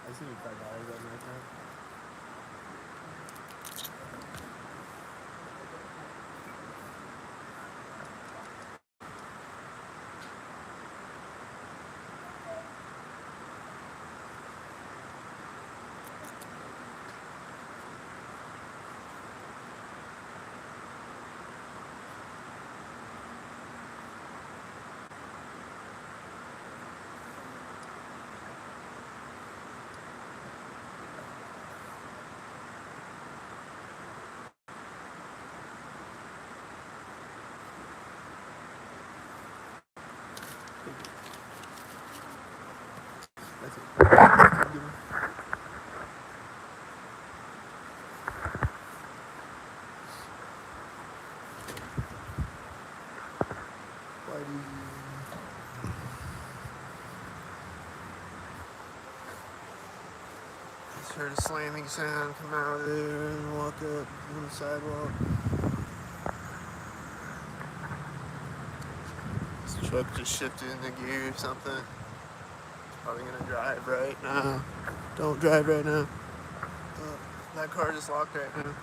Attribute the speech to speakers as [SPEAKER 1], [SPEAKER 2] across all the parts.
[SPEAKER 1] I see $5 on my account. That's it. Why do you... Just heard a slamming sound come out of there and walk up on the sidewalk. This truck just shifted into gear or something. Probably gonna drive right now. Don't drive right now. That car just locked right now.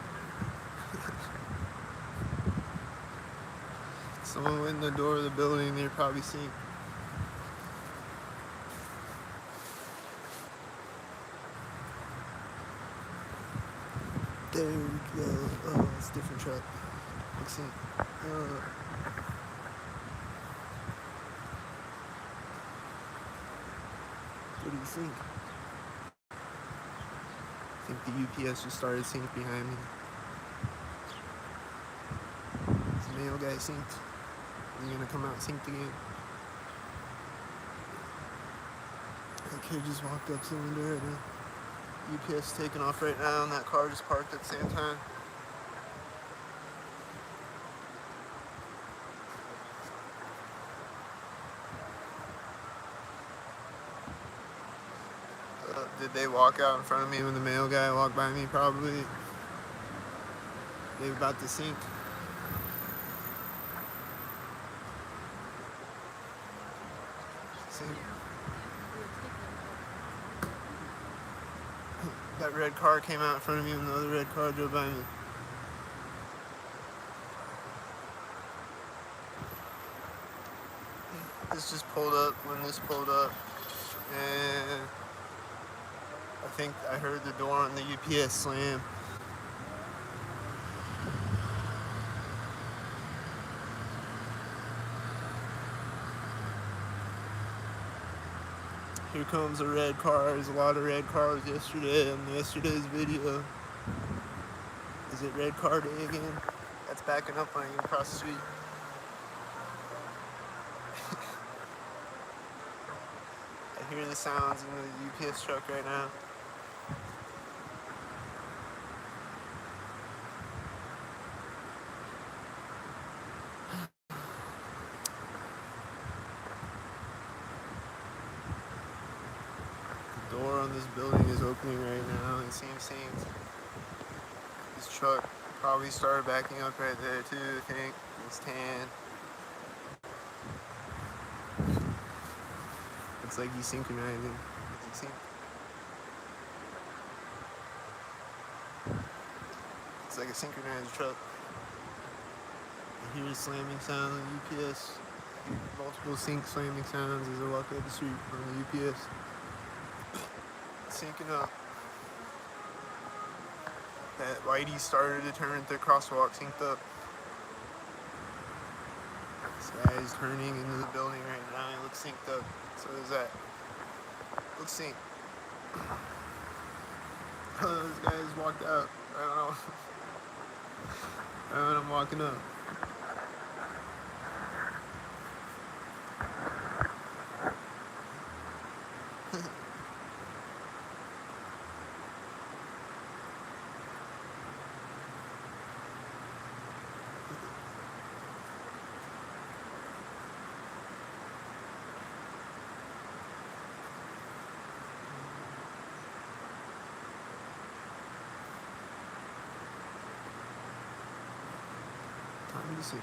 [SPEAKER 1] Someone went in the door of the building, they're probably seeing. There we go. Oh, it's a different truck. Let's see. What do you think? I think the UPS just started synced behind me. This male guy synced. He's gonna come out synced again. That kid just walked up cylinder right now. UPS taking off right now, and that car just parked at the same time. Did they walk out in front of me when the mail guy walked by me? Probably. They were about to sync. That red car came out in front of me when the other red car drove by me. This just pulled up when this pulled up, and I think I heard the door on the UPS slam. Here comes a red car. There's a lot of red cars yesterday on yesterday's video. Is it red car day again? That's backing up on you across the street. I hear the sounds in the UPS truck right now. The door on this building is opening right now. It seems synced. This truck probably started backing up right there too, I think. It's tan. Looks like he's synchronizing. Is he It's like a synchronized truck. I hear the slamming sound on the UPS. Multiple sync slamming sounds as I walk up the street from the UPS. Syncing up. That Whitey started to turn at the crosswalk, synced up. This guy is turning into the building right now. It looks synced up. So is that. Looks synced. Oh, those guys walked out. I don't know. I'm walking up. Time to see.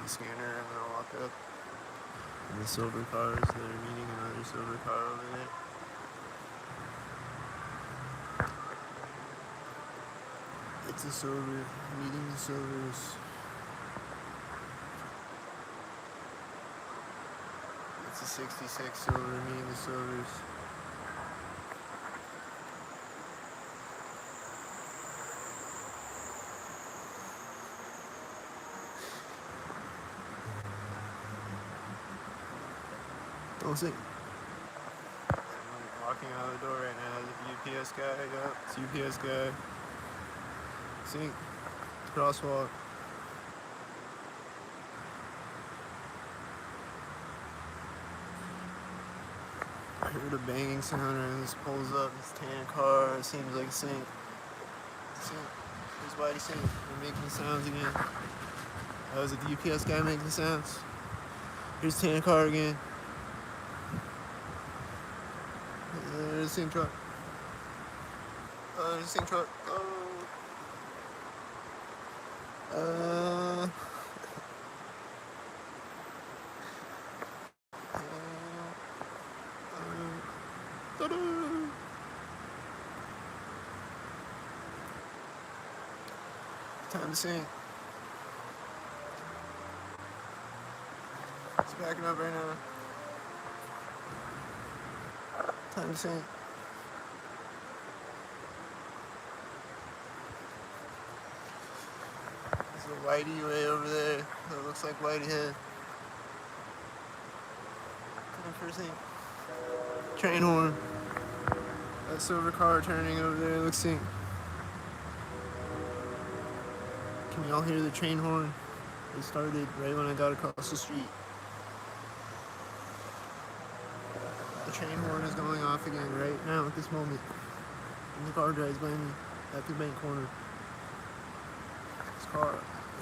[SPEAKER 1] the scanner and then I'll walk up. And the silver cars that are meeting another silver car over there. It's a silver meeting the silvers. It's a 66 silver meeting the silvers. Don't sing. I'm walking out of the door right now. There's a UPS guy. Yeah, it's a UPS guy. Sing. Crosswalk. I heard a banging sound and this pulls up. This tan car. It seems like Sync. Sync. Here's Whitey Sync. They're making sounds again. Oh, is it the UPS guy making sounds? Here's tan car again. There's the Sync truck. There's the Sync truck. Time to sing. It's backing up right now. Time to sing. There's a Whitey way over there. That looks like Whitey head. Time for a sing. Train horn. That silver car turning over there looks Sync. Can y'all hear the train horn? It started right when I got across the street. The train horn is going off again right now at this moment. And the car drives by me at the bank corner.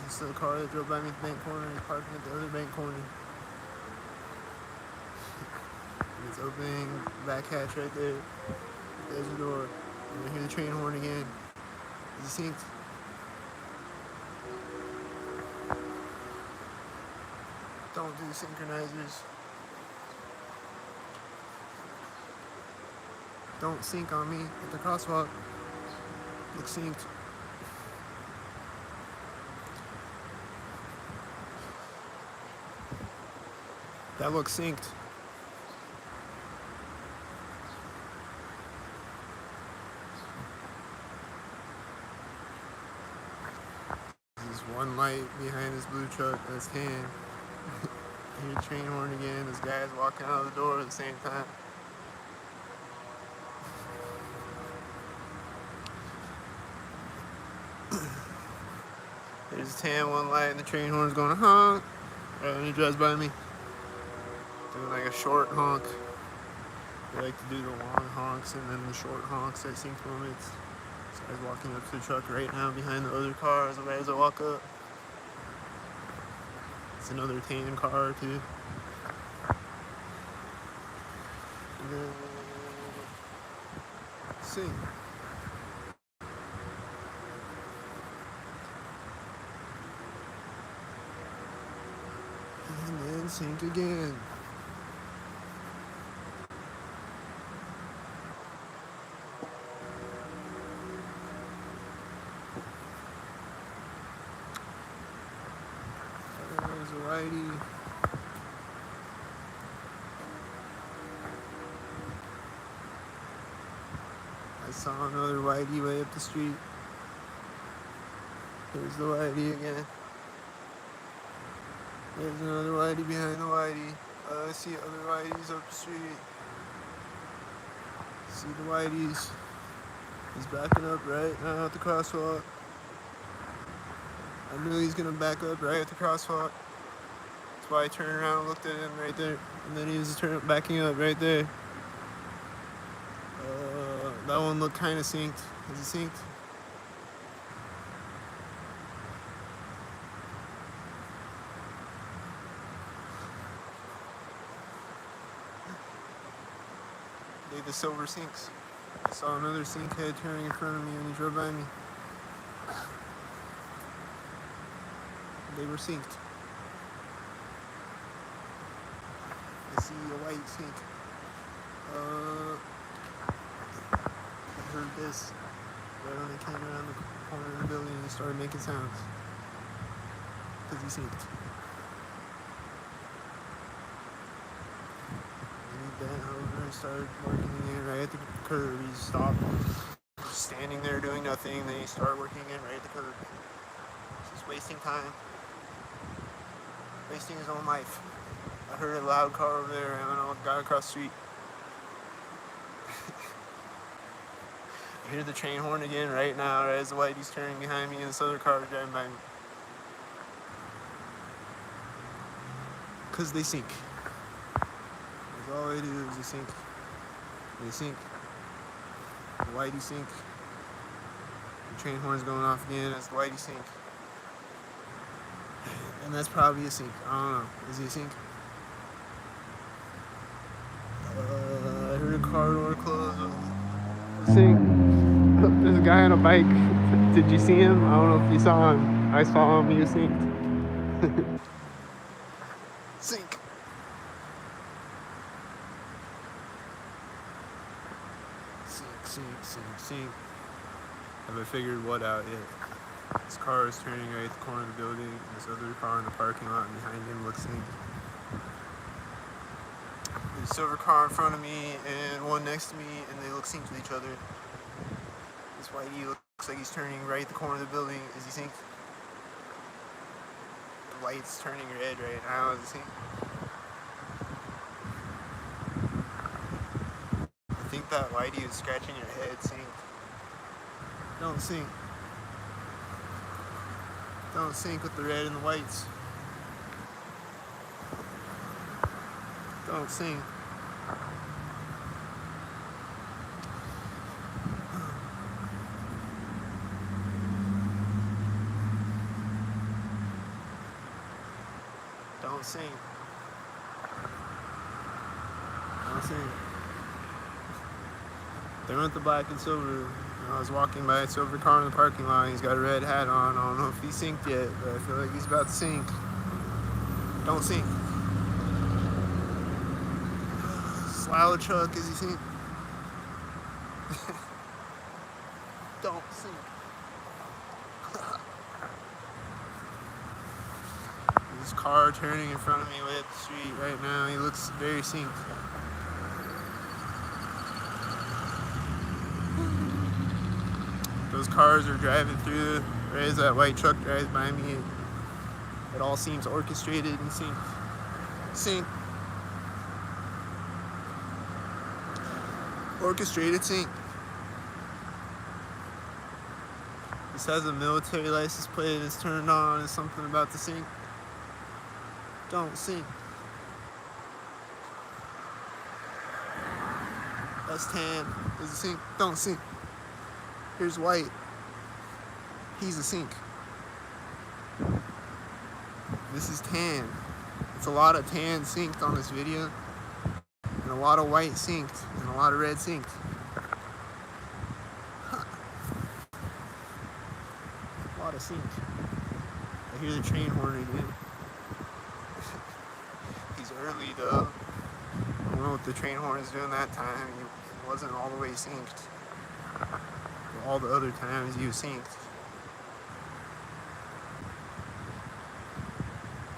[SPEAKER 1] It's the car that drove by me at the bank corner is parking at the other bank corner. And it's opening the back hatch right there. There's the door. And I hear the train horn again. Is it synced? Don't do synchronizers. Don't sync on me at the crosswalk. Look synced. That looks synced. There's one light behind this blue truck that's tan. Hear the train horn again. This guy's walking out of the door at the same time. There's a tan one light and the train horn's going honk right when he drives by me. Doing like a short honk. They like to do the long honks and then the short honks at sync moments. This guy's walking up to the truck right now behind the other car as I walk up. It's another tan car too. And then Sync. And then Sync again. There's a Whitey. I saw another Whitey way up the street. There's the Whitey again. There's another Whitey behind the Whitey. I see other Whiteys up the street. See the Whiteys. He's backing up right now at the crosswalk. I knew he's gonna back up right at the crosswalk. That's why I turned around and looked at him right there. And then he was backing up right there. That one looked kind of synced. Is it synced? They the silver sinks. I saw another sink head turning in front of me when he drove by me. They were synced. see a white sink. I heard this right when I came around the corner of the building and he started making sounds. Because he sinked. And he bent over and started working in right at the curb. He stopped, standing there doing nothing. Then he started working in right at the curb. Just wasting time. Wasting his own life. I heard a loud car over there and I went the guy across the street. I hear the train horn again right now, right as the whitey's turning behind me and this other car is driving by me. Because they sink. That's all they do is they sink. They sink. The whitey sink. The train horn's going off again as the whitey sink. And that's probably a sink. I don't know. Is he a sink? I heard a car door close. Sink. There's a guy on a bike. Did you see him? I don't know if you saw him. I saw him. He was sinked. Sink. Sink. Have I figured what out yet? This car is turning right at the corner of the building. This other car in the parking lot behind him looks synced. There's a silver car in front of me and one next to me, and they look synced with each other. This whitey looks like he's turning right at the corner of the building. Is he synced? The light's turning red right now. Is he synced? I think that whitey is scratching your head, synced. Don't sink. Don't sink with the red and the whites. Don't sink. Don't sink. Don't sink. They went the black and silver. I was walking by a silver car in the parking lot. He's got a red hat on. I don't know if he's synced yet, but I feel like he's about to sink. Don't sink. Slalom truck, is he synced? Don't sink. This car turning in front of me way up the street right now. He looks very synced. Those cars are driving through right as that white truck drives by me. It all seems orchestrated and synced. Sync. Orchestrated sync. This has a military license plate. It's turned on. It's something about the sync. Don't sink. That's tan. Is a sink. Don't sink. Here's white. He's a sink. This is tan. It's a lot of tan synced on this video. And a lot of white synced. And a lot of red synced. A lot of synced. I hear the train horn again. He's early though. I don't know what the train horn is doing that time. He wasn't all the way synced. All the other times he was synced.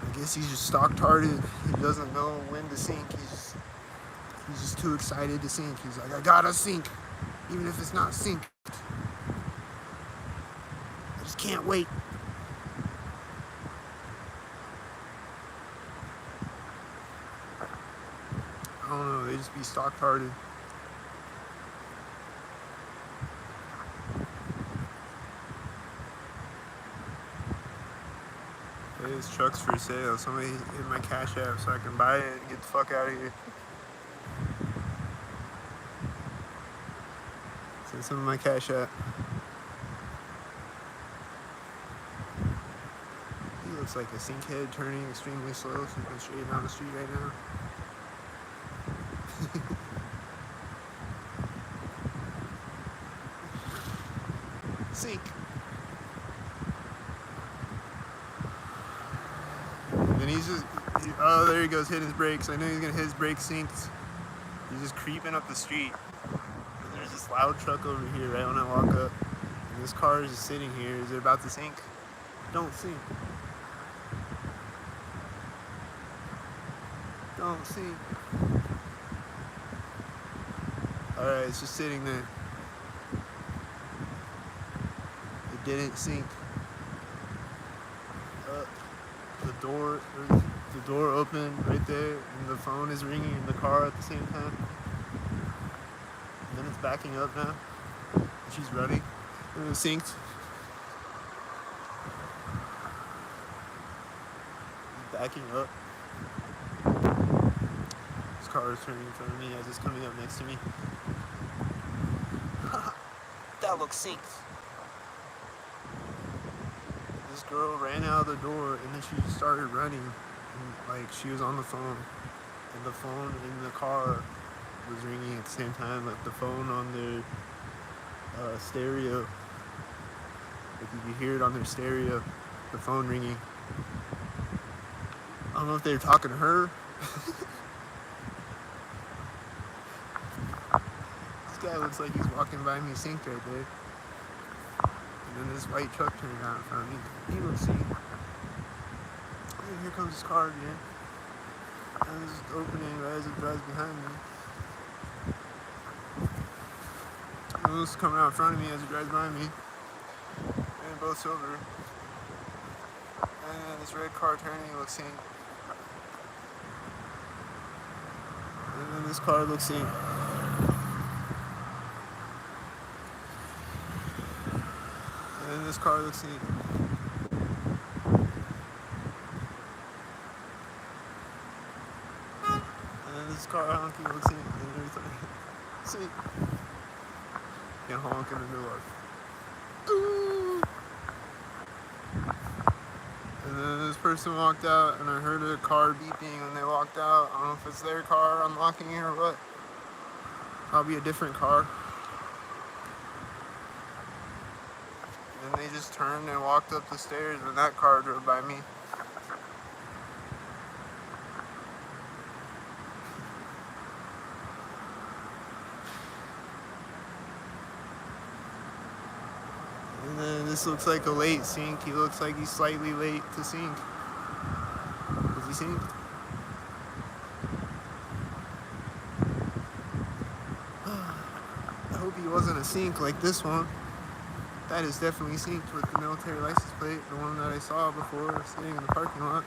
[SPEAKER 1] I guess he's just stock-tarded. He doesn't know when to sync. He's just too excited to sync. He's like, I gotta sync, even if it's not synced. I just can't wait. I don't know, they just be stock-tarded. Hey, this truck's for sale. Somebody hit my Cash App so I can buy it and get the fuck out of here. Send some of my Cash App. He looks like a sinkhead turning extremely slow, so he's straight down the street right now. Sink. And Oh, there he goes, hitting his brakes. I knew he was gonna hit his brake sinks. He's just creeping up the street. And there's this loud truck over here right when I walk up. And this car is just sitting here. Is it about to sink? Don't sink. Don't sink. Alright, it's just sitting there. It didn't sink. The door opened right there, and the phone is ringing in the car at the same time. And then it's backing up now. And she's running. And it sinked. It's backing up. This car is turning in front of me as it's coming up next to me. That looks synced. This girl ran out of the door and then she just started running. And, like, she was on the phone. And the phone in the car was ringing at the same time. Like, the phone on their stereo. Like, you could hear it on their stereo. The phone ringing. I don't know if they were talking to her. This guy looks like he's walking by me synced right there. And then this white truck turned out in front of me. He looks synced. And here comes his car again. And it's just opening right as it drives behind me. And this is coming out in front of me as it drives behind me. And both silver. And this red car turning looks synced. And then this car looks synced. And then this car looks synced. And then this car honking looks synced. And everything. Sync. Can't honk in the middle of. And then this person walked out, and I heard a car beeping when they walked out. I don't know if it's their car unlocking it or what. Probably a different car. And then they just turned and walked up the stairs when that car drove by me. And then this looks like a late sync. He looks like he's slightly late to sync. Is he synced? I hope he wasn't a sync like this one. That is definitely synced with the military license plate, the one that I saw before sitting in the parking lot.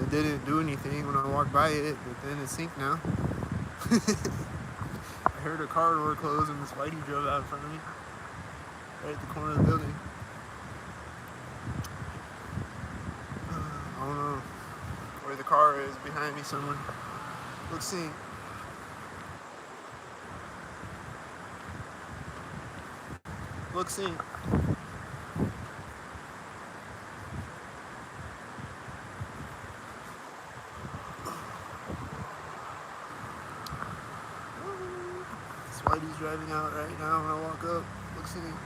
[SPEAKER 1] It didn't do anything when I walked by it, but then it's synced now. I heard a car door close and this whitey drove out in front of me. Right at the corner of the building. I don't know where the car is, behind me somewhere. Looks synced. Looks synced. This whitey's driving out right now when I walk up. Looks synced.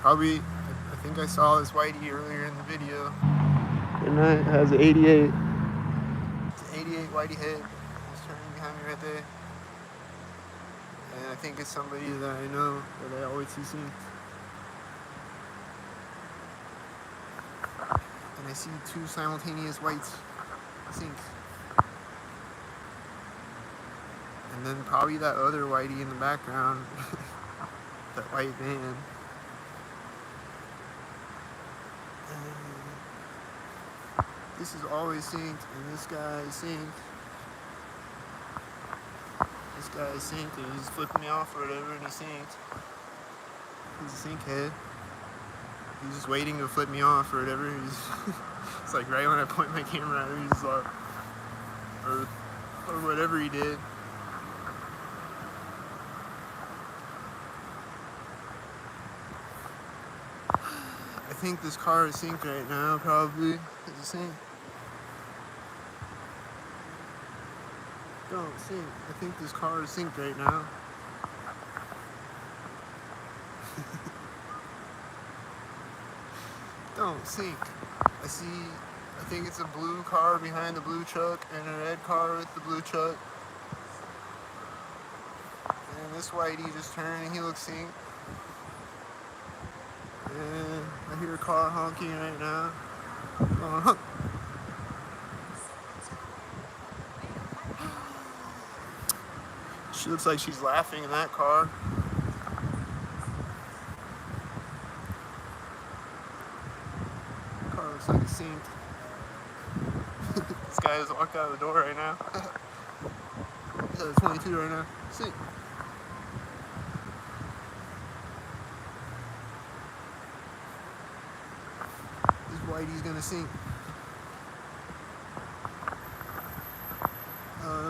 [SPEAKER 1] Probably, I think I saw this whitey earlier in the video. And that has an 88. It's an 88 whitey head. It's turning behind me right there. And I think it's somebody that I know that I always see synced. And I see two simultaneous whites synced. And then probably that other whitey in the background. That white van. This is always synced, and this guy is synced. This guy is synced, and he's flipping me off or whatever, and he's synced. He's a sync head. He's just waiting to flip me off or whatever. It's like right when I point my camera at him, he's like, or whatever he did. I think this car is synced right now, probably. Is it synced? Don't sync. I think this car is synced right now. Don't sync. I I think it's a blue car behind the blue truck and a red car with the blue truck. And this whitey just turned and he looks synced. And I hear a car honking right now. Going honk. She looks like she's laughing in that car. Car looks like it's synced. This guy just walked out of the door right now. He's at a 22 right now. Sync. This whitey's gonna sync.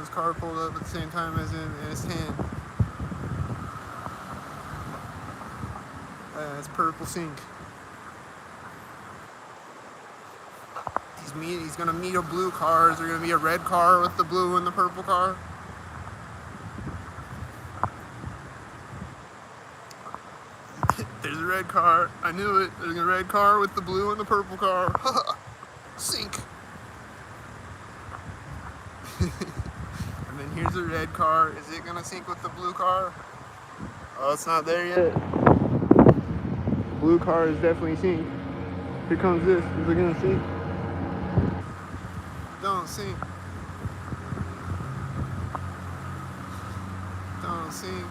[SPEAKER 1] This car pulled up at the same time as him, and it's tan. It's purple sync. He's gonna meet a blue car. Is there gonna be a red car with the blue and the purple car? There's a red car. I knew it. There's a red car with the blue and the purple car. Sync. And then here's a red car. Is it gonna sync with the blue car? Oh, it's not there yet. Blue car is definitely synced. Here comes this. Is it gonna sync? Don't sync. Don't sync.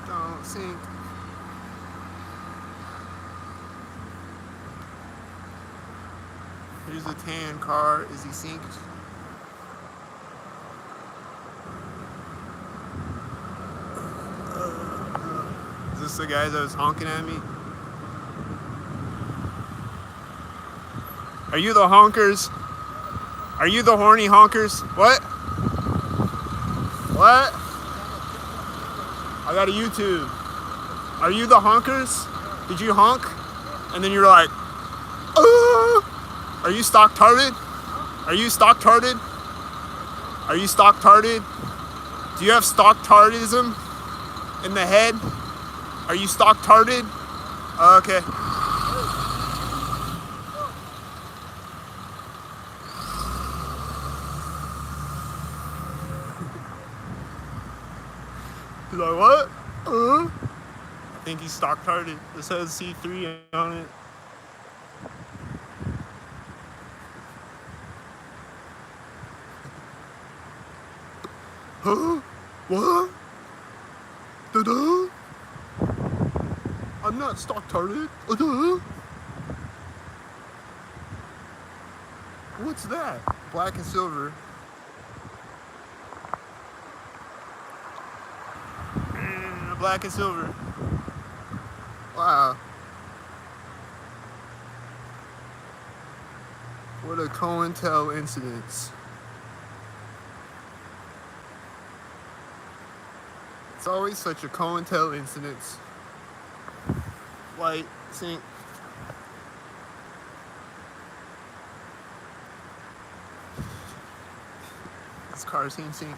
[SPEAKER 1] Don't sync. Here's a tan car. Is he synced? Is this the guy that was honking at me? Are you the honkers? Are you the horny honkers? What? What? I got a YouTube. Are you the honkers? Did you honk? And then you're like, oh! Are you stock-tarded? Are you stock-tarded? Are you stock-tarded? Do you have stock-tardism in the head? Are you stock-tarded? Okay. He's like, what? I think he's stock-tarded. It says C3 on it. Huh? What? Da-da? I'm not stock-tarded. Da-da? What's that? Black and silver. Black and silver. Wow. What a COINTEL incident. It's always such a COINTEL incident. White, sync. This car seems sync.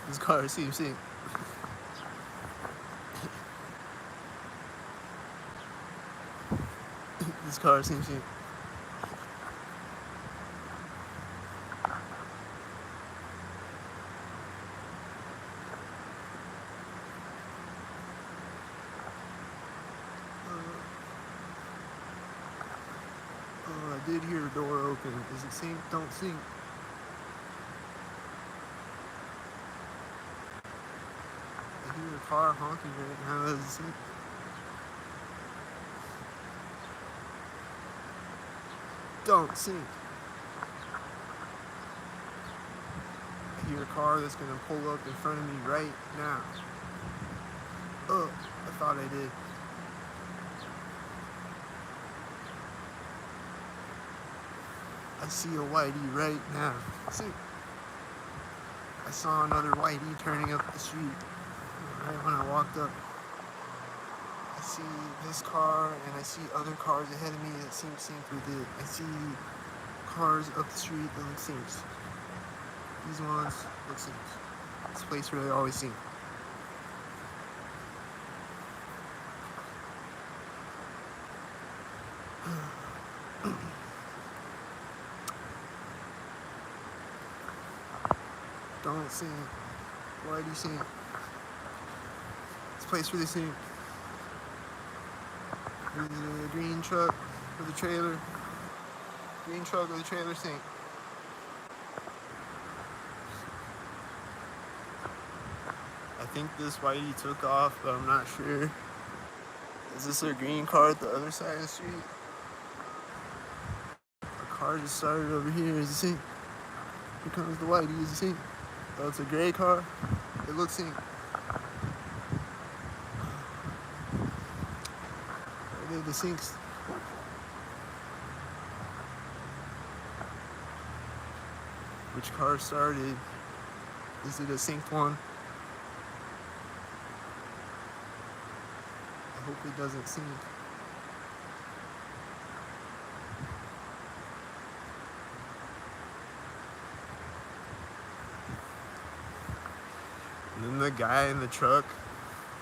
[SPEAKER 1] This car seems sync. This car seems sync. I did hear a door open. Is it sync? Don't sync. I hear a car honking right now. Does it sync? Don't sync. I hear a car that's gonna pull up in front of me right now. Oh, I thought I did. I see a whitey right now. See? I saw another whitey turning up the street right when I walked up. I see this car and I see other cars ahead of me that seem synced with it. I see cars up the street that look synced. These ones look synced. This place where they always sync. Don't sink. Why do you sink? This place really sink. The green truck with the trailer. Green truck with the trailer sink. I think this whitey took off, but I'm not sure. Is this a green car at the other side of the street? A car just started over here. Is it sink? Here comes the whitey. Is it sink? Oh, it's a gray car. It looks sink. Are they the sinks? Which car started? Is it a synced one? I hope it doesn't sink. And then the guy in the truck,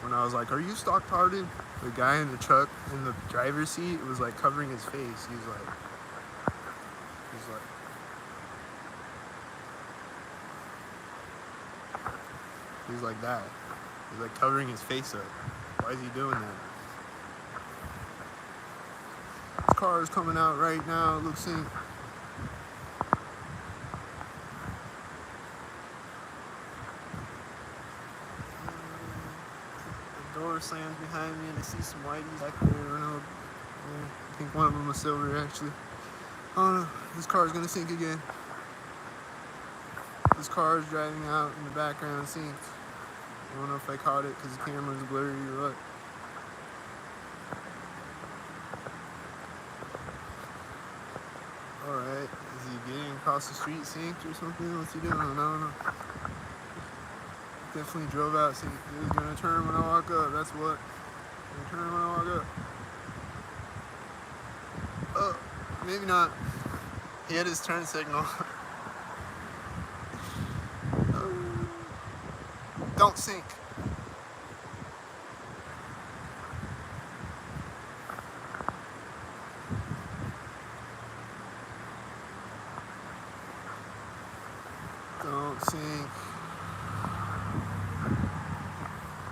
[SPEAKER 1] when I was like, "Are you stock parted?" The guy in the truck in the driver's seat was like covering his face. He's like that. He's like covering his face up. Why is he doing that? This car is coming out right now. It looks like. The door slams behind me and I see some whiteys back there. I don't know. I think one of them was silver actually. I don't know. This car is gonna sink again. This car is driving out in the background sinks. I don't know if I caught it because the camera's blurry or what. Alright, is he getting across the street synced or something? What's he doing? I don't know. Definitely drove out synced. He was gonna turn when I walk up. That's what. Gonna turn when I walk up. Oh, maybe not. He had his turn signal. Don't sink. Don't sink.